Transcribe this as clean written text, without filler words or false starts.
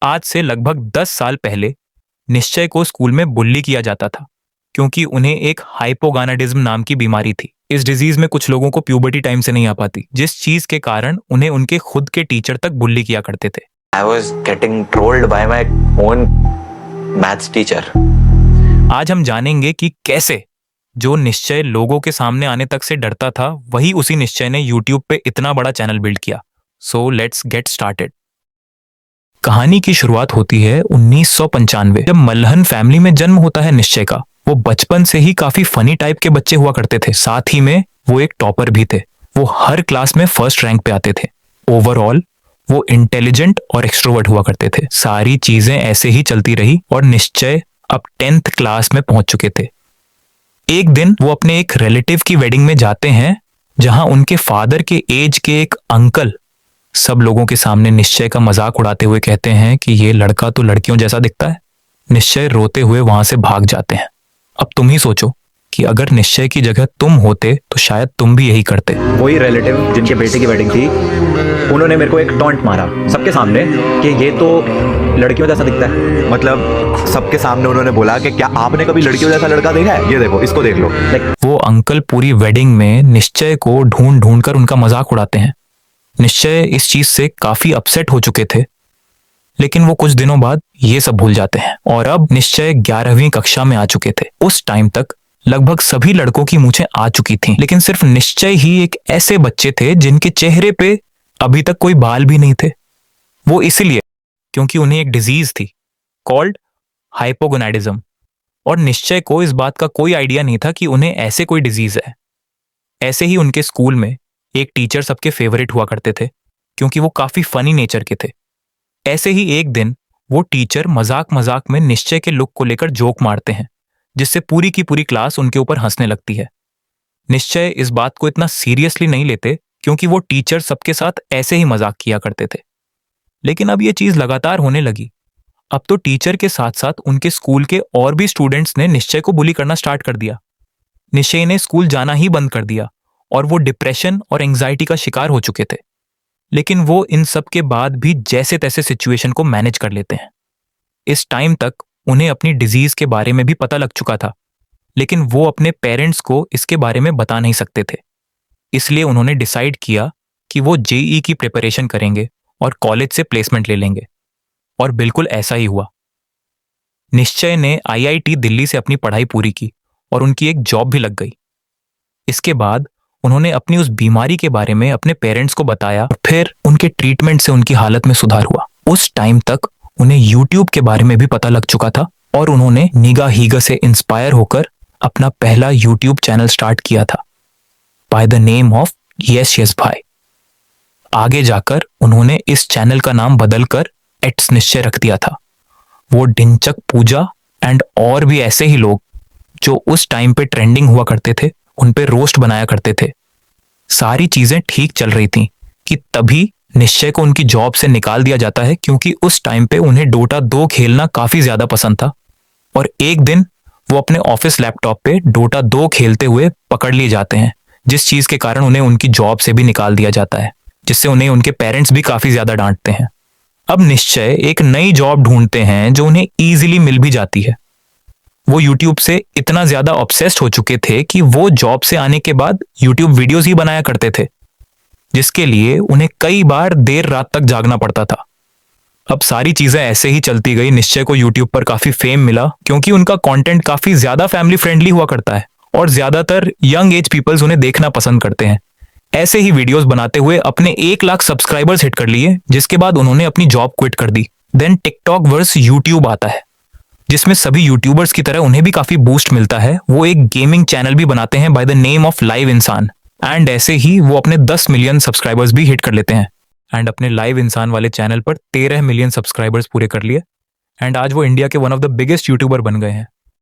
आज से लगभग 10 साल पहले निश्चय को स्कूल में बुल्ली किया जाता था क्योंकि उन्हें एक हाइपोगानाडिज्म नाम की बीमारी थी। इस डिजीज में कुछ लोगों को प्यूबर्टी टाइम से नहीं आ पाती, जिस चीज के कारण उन्हें उनके खुद के टीचर तक बुल्ली किया करते थे। I was getting trolled by my own maths teacher. आज हम जानेंगे कि कैसे जो निश्चय लोगों के सामने आने तक से डरता था, वही उसी निश्चय ने यूट्यूब पे इतना बड़ा चैनल बिल्ड किया। So let's get started. कहानी की शुरुआत होती है 1995, जब मल्हन फैमिली में जन्म होता है निश्चय का। वो बचपन से ही काफी फनी टाइप के बच्चे हुआ करते थे, साथ ही में वो एक टॉपर भी थे। वो हर क्लास में फर्स्ट रैंक पे आते थे। ओवरऑल वो इंटेलिजेंट और एक्सट्रोवर्ट हुआ करते थे। सारी चीजें ऐसे ही चलती रही और निश्चय अब 10th क्लास में पहुंच चुके थे। एक दिन वो अपने एक रिलेटिव की वेडिंग में जाते हैं, जहां उनके फादर के एज के एक अंकल सब लोगों के सामने निश्चय का मजाक उड़ाते हुए कहते हैं कि ये लड़का तो लड़कियों जैसा दिखता है। निश्चय रोते हुए वहां से भाग जाते हैं। अब तुम ही सोचो कि अगर निश्चय की जगह तुम होते तो शायद तुम भी यही करते। वही रिलेटिव जिनके बेटे की वेडिंग थी, उन्होंने मेरे को एक टॉन्ट मारा सबके सामने कि ये तो लड़कियों जैसा दिखता है। मतलब सबके सामने उन्होंने बोला कि क्या आपने कभी लड़कियों जैसा लड़का देखा है? ये देखो, इसको देख लो। वो अंकल पूरी वेडिंग में निश्चय को ढूंढ ढूंढ कर उनका मजाक उड़ाते हैं। निश्चय इस चीज से काफी अपसेट हो चुके थे, लेकिन वो कुछ दिनों बाद ये सब भूल जाते हैं। और अब निश्चय 11वीं कक्षा में आ चुके थे। उस टाइम तक लगभग सभी लड़कों की मूंछें आ चुकी थीं, लेकिन सिर्फ निश्चय ही एक ऐसे बच्चे थे जिनके चेहरे पे अभी तक कोई बाल भी नहीं थे। वो इसलिए क्योंकि उन्हें एक डिजीज थी कॉल्ड हाइपोगोनाडिज्म, और निश्चय को इस बात का कोई आइडिया नहीं था कि उन्हें ऐसे कोई डिजीज है। ऐसे ही उनके स्कूल में एक टीचर सबके फेवरेट हुआ करते थे क्योंकि वो काफी फनी नेचर के थे। ऐसे ही एक दिन वो टीचर मजाक मजाक में निश्चय के लुक को लेकर जोक मारते हैं, जिससे पूरी की पूरी क्लास उनके ऊपर हंसने लगती है। निश्चय इस बात को इतना सीरियसली नहीं लेते क्योंकि वो टीचर सबके साथ ऐसे ही मजाक किया करते थे। लेकिन अब ये चीज लगातार होने लगी। अब तो टीचर के साथ साथ उनके स्कूल के और भी स्टूडेंट्स ने निश्चय को बुली करना स्टार्ट कर दिया। निश्चय ने स्कूल जाना ही बंद कर दिया और वो डिप्रेशन और एंजाइटी का शिकार हो चुके थे। लेकिन वो इन सब के बाद भी जैसे तैसे सिचुएशन को मैनेज कर लेते हैं। इस टाइम तक उन्हें अपनी डिजीज के बारे में भी पता लग चुका था, लेकिन वो अपने पेरेंट्स को इसके बारे में बता नहीं सकते थे। इसलिए उन्होंने डिसाइड किया कि वो जेईई की प्रिपरेशन करेंगे और कॉलेज से प्लेसमेंट ले लेंगे। और बिल्कुल ऐसा ही हुआ। निश्चय ने आईआईटी दिल्ली से अपनी पढ़ाई पूरी की और उनकी एक जॉब भी लग गई। इसके बाद उन्होंने अपनी उस बीमारी के बारे में अपने पेरेंट्स को बताया और फिर उनके ट्रीटमेंट से उनकी हालत में सुधार हुआ। उस टाइम तक उन्हें यूट्यूब के बारे में भी पता लग चुका था और उन्होंने निगा हीगा से इंस्पायर होकर अपना पहला यूट्यूब चैनल स्टार्ट किया था by the name of yes yes भाई। आगे जाकर उन्होंने इस चैनल का नाम बदलकर एट्स निश्चय रख दिया था। वो ढिंचक पूजा एंड और भी ऐसे ही लोग जो उस टाइम पे ट्रेंडिंग हुआ करते थे, उन पे रोस्ट बनाया करते थे। सारी चीजें ठीक चल रही थीं कि तभी निश्चय को उनकी जॉब से निकाल दिया जाता है क्योंकि उस टाइम पे उन्हें डोटा 2 खेलना काफी ज्यादा पसंद था। और एक दिन वो अपने ऑफिस लैपटॉप पे डोटा 2 खेलते हुए पकड़ लिए जाते हैं, जिस चीज के कारण उन्हें उनकी जॉब से भी निकाल दिया जाता है, जिससे उन्हें उनके पेरेंट्स भी काफी ज्यादा डांटते हैं। अब निश्चय एक नई जॉब ढूंढते हैं जो उन्हें ईजिली मिल भी जाती है। वो यूट्यूब से इतना ज्यादा ऑब्सेस्ड हो चुके थे कि वो जॉब से आने के बाद यूट्यूब वीडियोस ही बनाया करते थे, जिसके लिए उन्हें कई बार देर रात तक जागना पड़ता था। अब सारी चीजें ऐसे ही चलती गई। निश्चय को यूट्यूब पर काफी फेम मिला क्योंकि उनका कंटेंट काफी ज्यादा फैमिली फ्रेंडली हुआ करता है और ज्यादातर यंग एज पीपल्स उन्हें देखना पसंद करते हैं। ऐसे ही वीडियोस बनाते हुए अपने 1 लाख सब्सक्राइबर्स हिट कर लिए, जिसके बाद उन्होंने अपनी जॉब क्विट कर दी। देन टिकटॉक वर्स यूट्यूब आता है, जिसमें सभी यूट्यूबर्स की तरह उन्हें भी काफी बूस्ट मिलता है। वो एक गेमिंग चैनल भी बनाते हैं by the name of live इंसान, एंड ऐसे ही वो अपने 10 मिलियन सब्सक्राइबर्स भी हिट कर लेते हैं। एंड अपने लाइव इंसान वाले चैनल पर 13 मिलियन सब्सक्राइबर्स पूरे कर लिए, एंड आज वो इंडिया के one of the biggest YouTuber बन गए हैं।